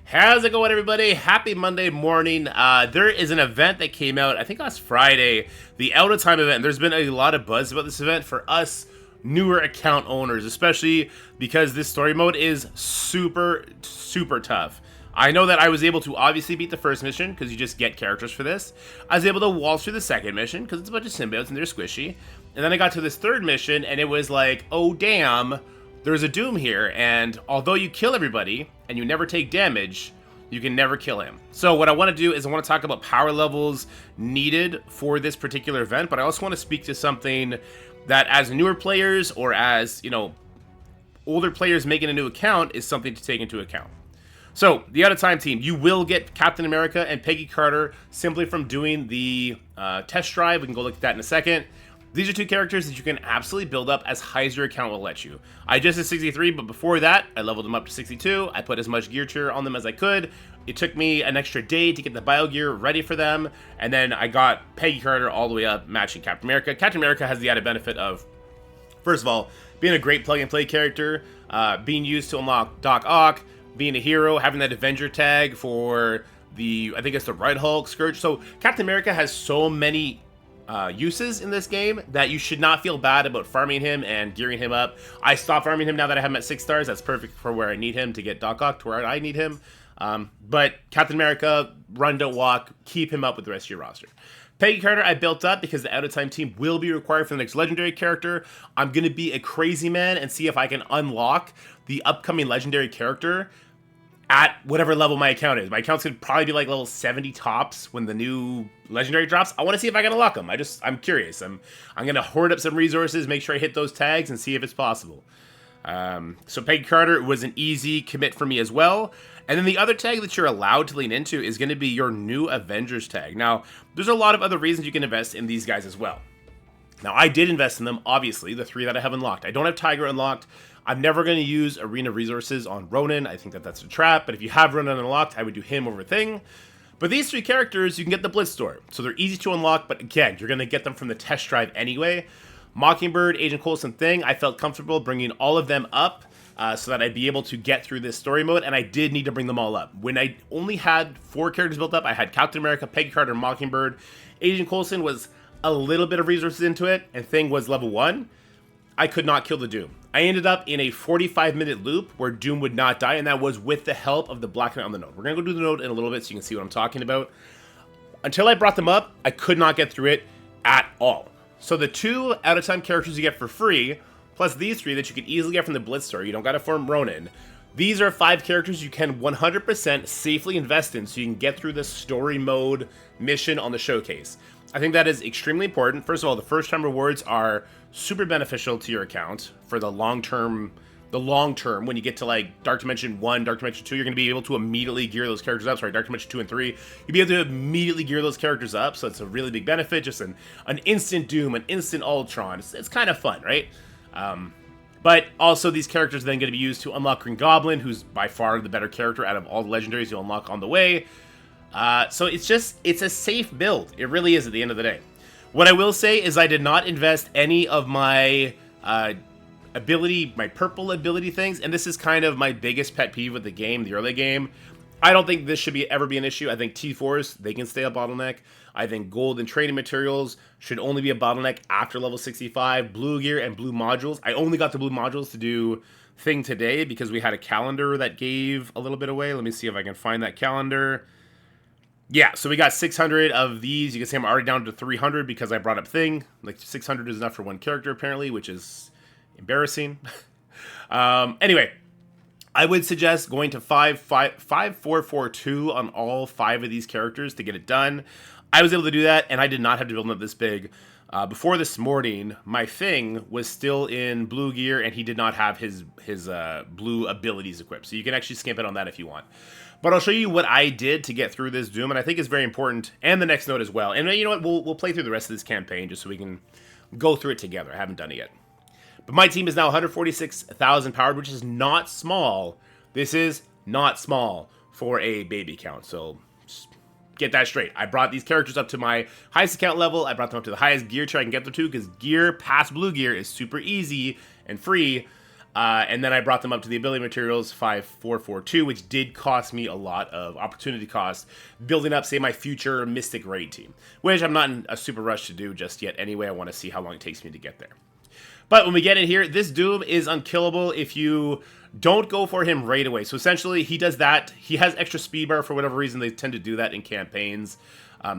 How's it going, everybody? Happy Monday morning. There is an event that came out, I think last Friday, the Out of Time event. There's been a lot of buzz about this event for us newer account owners, especially because this story mode is super, super tough. I know that I was able to obviously beat the first mission because you just get characters for this. I was able to waltz through the second mission because it's a bunch of symbiotes and they're squishy. And then I got to this third mission and it was like, oh damn, there's a Doom here, and although you kill everybody and you never take damage, you can never kill him. So what I want to do is I want to talk about power levels needed for this particular event, but I also want to speak to something that as newer players or as, older players making a new account is something to take into account. So, the Out of Time team, you will get Captain America and Peggy Carter simply from doing the test drive. We can go look at that in a second. These are two characters that you can absolutely build up as high as your account will let you. I just did 63, but before that, I leveled them up to 62. I put as much gear cheer on them as I could. It took me an extra day to get the bio gear ready for them, and then I got Peggy Carter all the way up, matching Captain America. Captain America has the added benefit of, first of all, being a great plug-and-play character, being used to unlock Doc Ock, being a hero, having that Avenger tag for I think it's the Red Hulk, Scourge. So Captain America has so many uses in this game that you should not feel bad about farming him and gearing him up. I stopped farming him now that I have him at 6 stars. That's perfect for where I need him to get Doc Ock to where I need him. But Captain America, run, don't walk, keep him up with the rest of your roster. Peggy Carter I built up because the Out of Time team will be required for the next legendary character. I'm going to be a crazy man and see if I can unlock the upcoming legendary character at whatever level my account is. My account's gonna probably be like level 70 tops when the new legendary drops. I want to see if I can unlock them. I'm curious. I'm gonna hoard up some resources, make sure I hit those tags, and see if it's possible. So Peggy Carter was an easy commit for me as well. And then the other tag that you're allowed to lean into is going to be your new Avengers tag. Now, there's a lot of other reasons you can invest in these guys as well. Now, I did invest in them, obviously, the 3 that I have unlocked. I don't have Tiger unlocked. I'm never going to use Arena Resources on Ronan. I think that that's a trap. But if you have Ronan unlocked, I would do him over Thing. But these 3 characters, you can get the Blitz Store. So they're easy to unlock, but again, you're going to get them from the test drive anyway. Mockingbird, Agent Coulson, Thing, I felt comfortable bringing all of them up so that I'd be able to get through this story mode, and I did need to bring them all up. When I only had 4 characters built up, I had Captain America, Peggy Carter, Mockingbird. Agent Coulson was a little bit of resources into it, and Thing was level 1. I could not kill the Doom. I ended up in a 45-minute loop where Doom would not die, and that was with the help of the Black Knight on the node. We're going to go do the node in a little bit so you can see what I'm talking about. Until I brought them up, I could not get through it at all. So the 2 out-of-time characters you get for free, plus these 3 that you can easily get from the Blitz Store, you don't got to farm Ronin. These are 5 characters you can 100% safely invest in so you can get through the story mode mission on the showcase. I think that is extremely important. First of all, the first-time rewards are super beneficial to your account for the long term. When you get to like Dark Dimension 1, Dark Dimension 2, you're going to be able to immediately gear those characters up. Sorry, Dark Dimension 2 and 3. You'll be able to immediately gear those characters up, so it's a really big benefit. Just an instant Doom, an instant Ultron. It's kind of fun, right? But also these characters are then going to be used to unlock Green Goblin, who's by far the better character out of all the legendaries you'll unlock on the way. So it's a safe build. It really is at the end of the day. What I will say is I did not invest any of my my purple ability things, and this is kind of my biggest pet peeve with the game, the early game. I don't think this should ever be an issue. I think T4s, they can stay a bottleneck. I think gold and trading materials should only be a bottleneck after level 65. Blue gear and blue modules. I only got the blue modules to do Thing today because we had a calendar that gave a little bit away. Let me see if I can find that calendar. Yeah, so we got 600 of these. You can see I'm already down to 300 because I brought up Thing. Like 600 is enough for one character apparently, which is embarrassing. Anyway, I would suggest going to 5-4-4-2 on all 5 of these characters to get it done. I was able to do that, and I did not have to build them up this big. Before this morning, my Thing was still in blue gear, and he did not have his blue abilities equipped. So you can actually skimp it on that if you want. But I'll show you what I did to get through this Doom, and I think it's very important, and the next node as well. And you know what? We'll play through the rest of this campaign just so we can go through it together. I haven't done it yet. But my team is now 146,000 powered, which is not small. This is not small for a baby count. So just get that straight. I brought these characters up to my highest account level. I brought them up to the highest gear tier I can get them to because gear past blue gear is super easy and free. And then I brought them up to the ability materials 5442, which did cost me a lot of opportunity cost, building up, say, my future Mystic Raid team, which I'm not in a super rush to do just yet anyway. I want to see how long it takes me to get there. But when we get in here, this Doom is unkillable if you don't go for him right away. So essentially, he does that. He has extra speed bar for whatever reason. They tend to do that in campaigns.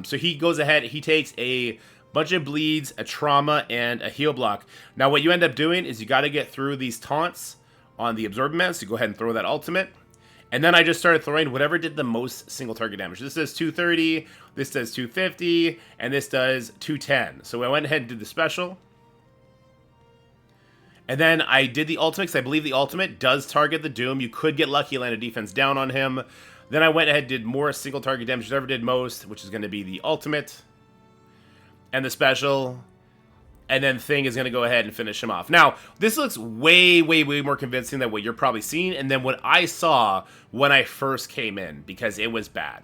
So he goes ahead. He takes a bunch of bleeds, a trauma, and a heal block. Now, what you end up doing is you got to get through these taunts on the Absorbent Man. So go ahead and throw that ultimate. And then I just started throwing whatever did the most single target damage. This does 230, this does 250, and this does 210. So I went ahead and did the special. And then I did the ultimate, because I believe the ultimate does target the Doom. You could get lucky and land a defense down on him. Then I went ahead and did more single target damage than ever did most, which is going to be the ultimate and the special. And then Thing is going to go ahead and finish him off. Now, this looks way, way, way more convincing than what you're probably seeing, and then what I saw when I first came in, because it was bad.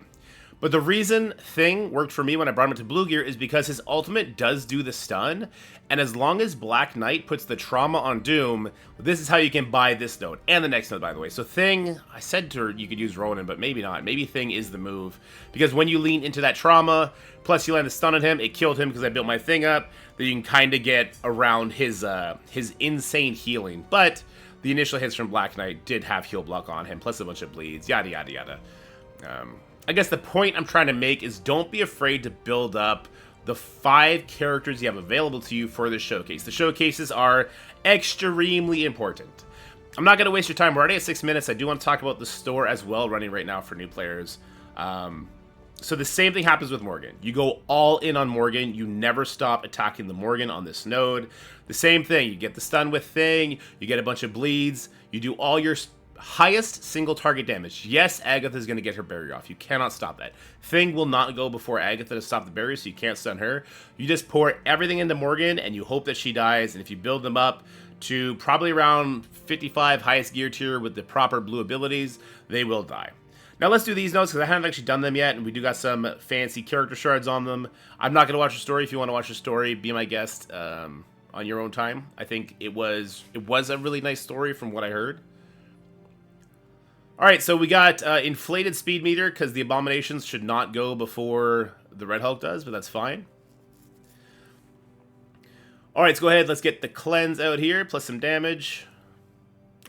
But the reason Thing worked for me when I brought him into Blue Gear is because his ultimate does do the stun, and as long as Black Knight puts the trauma on Doom, this is how you can buy this node, and the next node, by the way. So Thing, I said to her you could use Ronin, but maybe not. Maybe Thing is the move, because when you lean into that trauma, plus you land the stun on him, it killed him because I built my Thing up, that you can kind of get around his insane healing. But the initial hits from Black Knight did have heal block on him, plus a bunch of bleeds, yada, yada, yada. I guess the point I'm trying to make is don't be afraid to build up the 5 characters you have available to you for the showcase. The showcases are extremely important. I'm not going to waste your time. We're already at 6 minutes. I do want to talk about the store as well, running right now for new players. So the same thing happens with Morgan. You go all in on Morgan. You never stop attacking the Morgan on this node. The same thing. You get the stun with Thing. You get a bunch of bleeds. You do all your highest single target damage. Yes, Agatha is going to get her barrier off. You cannot stop that. Thing will not go before Agatha to stop the barrier, so you can't stun her. You just pour everything into Morgan, and you hope that she dies, and if you build them up to probably around 55 highest gear tier with the proper blue abilities, they will die. Now let's do these notes, because I haven't actually done them yet, and we do got some fancy character shards on them. I'm not going to watch the story. If you want to watch the story, be my guest on your own time. I think it was a really nice story from what I heard. Alright, so we got inflated speed meter, because the Abominations should not go before the Red Hulk does, but that's fine. Alright, let's go ahead, let's get the cleanse out here, plus some damage.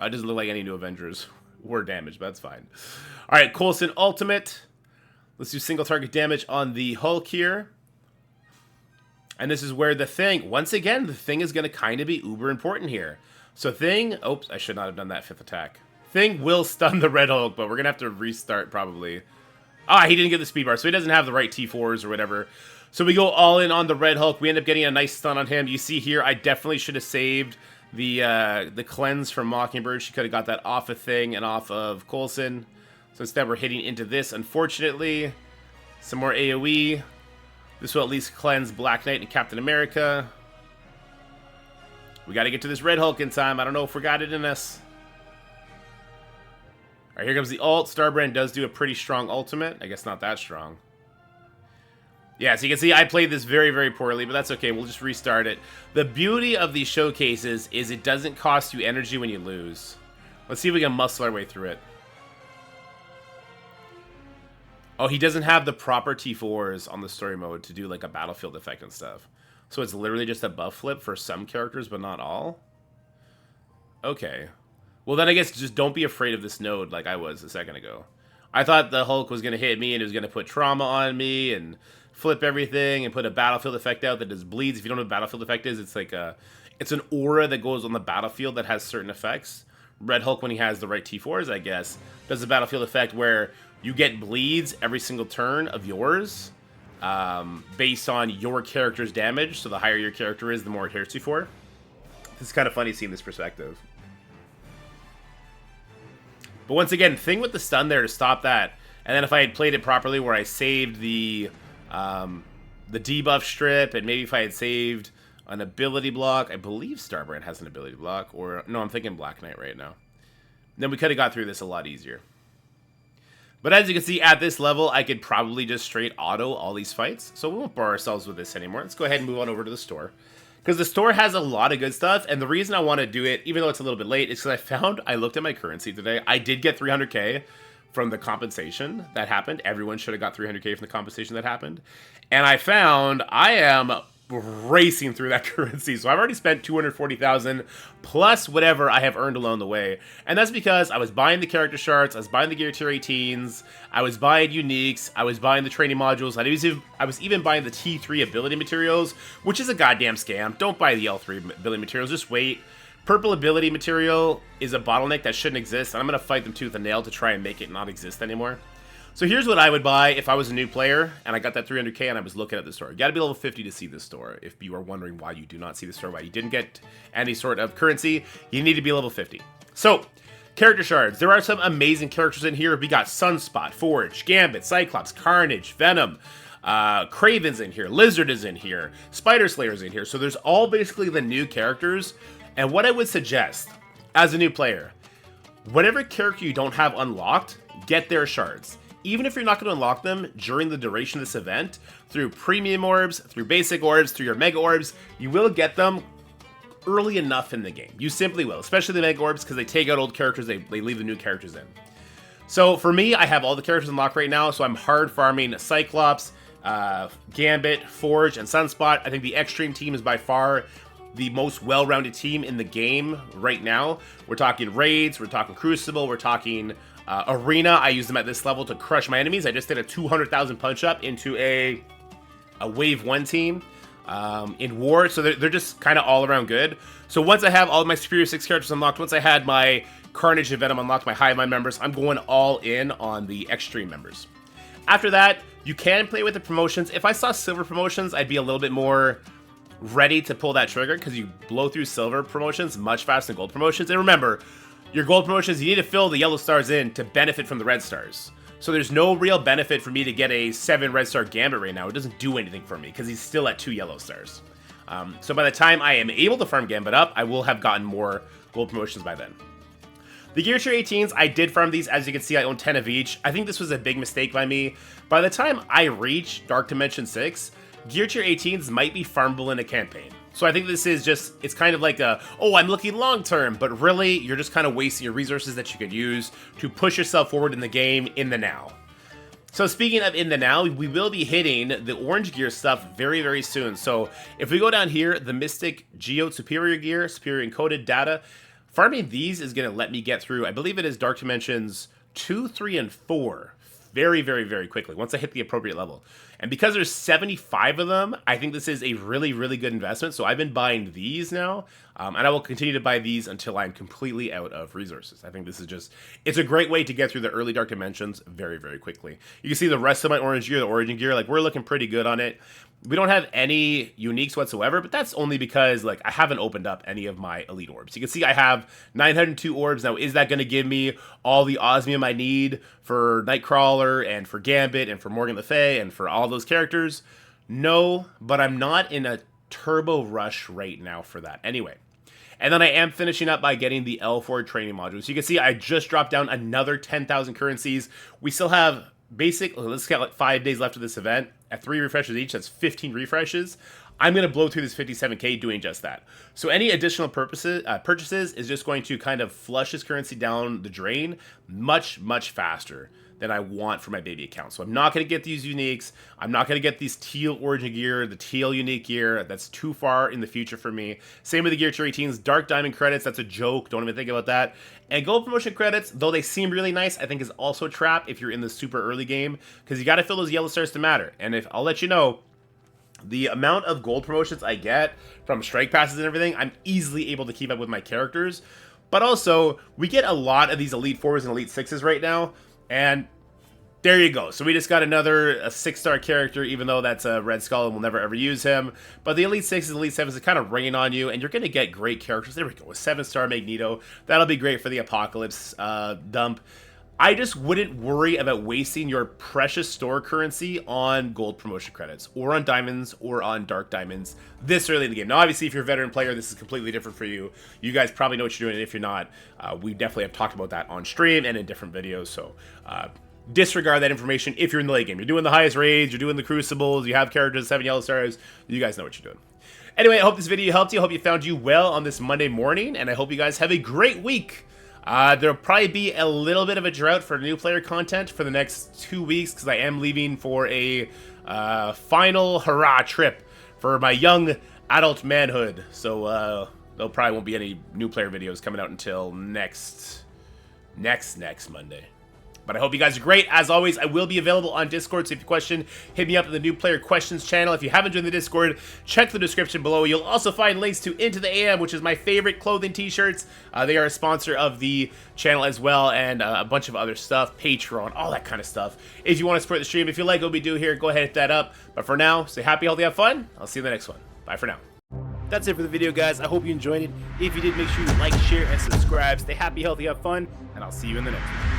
It doesn't look like any new Avengers were damaged, but that's fine. Alright, Coulson ultimate. Let's do single target damage on the Hulk here. And this is where the Thing, once again, the Thing is going to kind of be uber important here. So Thing, oops, I should not have done that 5th attack. Thing will stun the Red Hulk, but we're going to have to restart probably. Ah, he didn't get the speed bar, so he doesn't have the right T4s or whatever. So we go all in on the Red Hulk. We end up getting a nice stun on him. You see here, I definitely should have saved the cleanse from Mockingbird. She could have got that off of Thing and off of Coulson. So instead we're hitting into this, unfortunately. Some more AoE. This will at least cleanse Black Knight and Captain America. We got to get to this Red Hulk in time. I don't know if we got it in us. Alright, here comes the ult. Starbrand does do a pretty strong ultimate. I guess not that strong. Yeah, so you can see I played this very, very poorly, but that's okay. We'll just restart it. The beauty of these showcases is it doesn't cost you energy when you lose. Let's see if we can muscle our way through it. Oh, he doesn't have the proper T4s on the story mode to do like a battlefield effect and stuff. So it's literally just a buff flip for some characters, but not all? Okay. Well, then I guess just don't be afraid of this node like I was a second ago. I thought the Hulk was going to hit me and it was going to put trauma on me and flip everything and put a battlefield effect out that does bleeds. If you don't know what a battlefield effect is, it's like it's an aura that goes on the battlefield that has certain effects. Red Hulk, when he has the right T4s, I guess, does a battlefield effect where you get bleeds every single turn of yours based on your character's damage. So the higher your character is, the more it hurts you for. It's kind of funny seeing this perspective. But once again, thing with the stun there to stop that. And then if I had played it properly where I saved the debuff strip, and maybe if I had saved an ability block, I believe Starbrand has an ability block, or no, I'm thinking Black Knight right now. Then we could have got through this a lot easier. But as you can see, at this level, I could probably just straight auto all these fights. So we won't bore ourselves with this anymore. Let's go ahead and move on over to the store. because the store has a lot of good stuff, and the reason I want to do it, even though it's a little bit late, is because I looked at my currency today. I did get 300k from the compensation that happened. Everyone should have got 300k from the compensation that happened. And I found I am racing through that currency. So I've already spent 240,000 plus whatever I have earned along the way. And that's because I was buying the character shards, I was buying the gear tier 18s, I was buying uniques, I was buying the training modules, I was even buying the T3 ability materials, which is a goddamn scam. Don't buy the L3 ability materials, just wait. Purple ability material is a bottleneck that shouldn't exist, and I'm going to fight them tooth and nail to try and make it not exist anymore. So here's what I would buy if I was a new player, and I got that 300k and I was looking at the store. You got to be level 50 to see this store. If you are wondering why you do not see the store, why you didn't get any sort of currency, you need to be level 50. So, character shards. There are some amazing characters in here. We got Sunspot, Forge, Gambit, Cyclops, Carnage, Venom, Kraven's in here, Lizard is in here, Spider Slayer's in here. So there's all basically the new characters. And what I would suggest, as a new player, whatever character you don't have unlocked, get their shards. Even if you're not going to unlock them during the duration of this event, through premium orbs, through basic orbs, through your mega orbs, you will get them early enough in the game. You simply will, especially the mega orbs, because they take out old characters, they leave the new characters in. So for me, I have all the characters unlocked right now, so I'm hard farming Cyclops, Gambit, Forge, and Sunspot. I think the Extreme team is by far the most well-rounded team in the game right now. We're talking raids, we're talking Crucible, we're talking Arena. I use them at this level to crush my enemies. I just did a 200,000 punch-up into a Wave 1 team in War, so they're just kind of all-around good. So once I have all of my Superior 6 characters unlocked, once I had my Carnage and Venom unlocked, my Hive Mind members, I'm going all in on the Extreme members. After that, you can play with the promotions. If I saw Silver promotions, I'd be a little bit more ready to pull that trigger, because you blow through Silver promotions much faster than Gold promotions. And remember, your Gold promotions, you need to fill the yellow stars in to benefit from the red stars. So there's no real benefit for me to get a 7 red star Gambit right now. It doesn't do anything for me because he's still at 2 yellow stars. So by the time I am able to farm Gambit up, I will have gotten more Gold promotions by then. The Gear Tier 18s, I did farm these. As you can see, I own 10 of each. I think this was a big mistake by me. By the time I reach Dark Dimension 6, Gear Tier 18s might be farmable in a campaign. So I think this is just, it's kind of like a, oh, I'm looking long term, but really, you're just kind of wasting your resources that you could use to push yourself forward in the game in the now. So speaking of in the now, we will be hitting the orange gear stuff very, very soon. So if we go down here, the Mystic Geode Superior Gear, Superior Encoded Data, farming these is going to let me get through, I believe it is Dark Dimensions 2, 3, and 4 very, very, very quickly once I hit the appropriate level. And because there's 75 of them, I think this is a really, really good investment. So I've been buying these now, and I will continue to buy these until I'm completely out of resources. I think this is just, it's a great way to get through the early Dark Dimensions very, very quickly. You can see the rest of my orange gear, the Origin gear, like we're looking pretty good on it. We don't have any uniques whatsoever, but that's only because like I haven't opened up any of my elite orbs. You can see I have 902 orbs. Now, is that going to give me all the osmium I need for Nightcrawler and for Gambit and for Morgan Le Fay and for all those characters? No, but I'm not in a turbo rush right now for that. Anyway, and then I am finishing up by getting the L4 training modules. You can see I just dropped down another 10,000 currencies. We still have let's get like 5 days left of this event. At 3 refreshes each, that's 15 refreshes. I'm going to blow through this 57k doing just that. So any additional purchases is just going to kind of flush this currency down the drain much, much faster than I want for my baby account. So I'm not going to get these uniques. I'm not going to get these teal origin gear, the teal unique gear. That's too far in the future for me. Same with the Gear Tier 18s. Dark Diamond credits, that's a joke. Don't even think about that. And Gold Promotion credits, though they seem really nice, I think is also a trap if you're in the super early game, because you got to fill those yellow stars to matter. And if I'll let you know, the amount of gold promotions I get from strike passes and everything, I'm easily able to keep up with my characters. But also, we get a lot of these Elite 4s and Elite 6s right now, and there you go. So we just got a 6-star character, even though that's a Red Skull and we'll never ever use him. But the Elite 6s and Elite 7s are kind of rain on you, and you're going to get great characters. There we go, a 7-star Magneto. That'll be great for the Apocalypse dump. I just wouldn't worry about wasting your precious store currency on gold promotion credits, or on diamonds, or on dark diamonds this early in the game. Now, obviously, if you're a veteran player, this is completely different for you. You guys probably know what you're doing, and if you're not, we definitely have talked about that on stream and in different videos, so disregard that information if you're in the late game. You're doing the highest raids, you're doing the crucibles, you have characters, 7 yellow stars, you guys know what you're doing. Anyway, I hope this video helped you. I hope you found you well on this Monday morning, and I hope you guys have a great week. There'll probably be a little bit of a drought for new player content for the next 2 weeks because I am leaving for a final hurrah trip for my young adult manhood. So there probably won't be any new player videos coming out until next Monday. But I hope you guys are great. As always, I will be available on Discord, so if you have a question, hit me up in the New Player Questions channel. If you haven't joined the Discord, check the description below. You'll also find links to Into the AM, which is my favorite clothing t-shirts. They are a sponsor of the channel as well, and a bunch of other stuff, Patreon, all that kind of stuff. If you want to support the stream, if you like what we do here, go ahead and hit that up. But for now, stay happy, healthy, have fun. I'll see you in the next one. Bye for now. That's it for the video, guys. I hope you enjoyed it. If you did, make sure you like, share, and subscribe. Stay happy, healthy, have fun, and I'll see you in the next one.